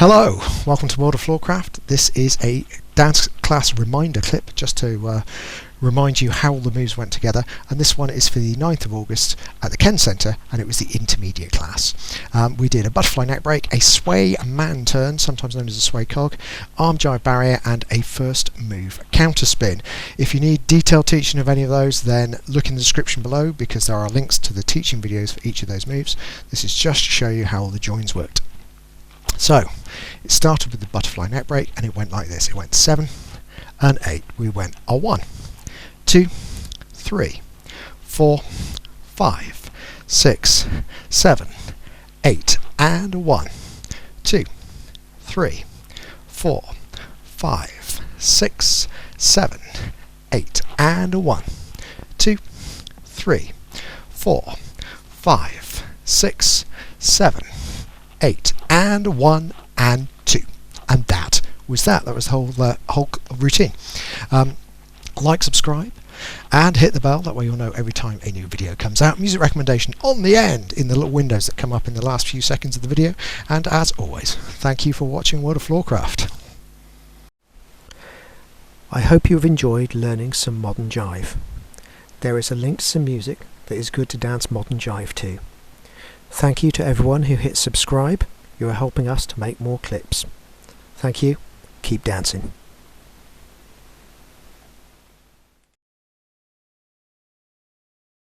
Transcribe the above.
Hello, welcome to World of Floorcraft. This is a dance class reminder clip just to remind you how all the moves went together, and this one is for the 9th of August at the Kenn Centre, and it was the intermediate class. We did a butterfly neck break, a sway man turn, sometimes known as a sway cog, arm jive barrier, and a first move counter spin. If you need detailed teaching of any of those, then look in the description below because there are links to the teaching videos for each of those moves. This is just to show you how all the joins worked. So, it started with the butterfly neck break and it went like this. It went 7 and 8. We went a 1, 2, 3, 4, 5, 6, 7, 8, and 1, 2, 3, 4, 5, 6, 7, 8, and 1, 2, 3, 4, 5, 6, 7, 8, and 1 and 2, and that was that. That was the whole routine. Like, subscribe, and hit the bell. That way you'll know every time a new video comes out. Music recommendation on the end in the little windows that come up in the last few seconds of the video. And as always, thank you for watching World of Floorcraft. I hope you've enjoyed learning some modern jive. There is a link to some music that is good to dance modern jive to. Thank you to everyone who hit subscribe. You are helping us to make more clips. Thank you. Keep dancing.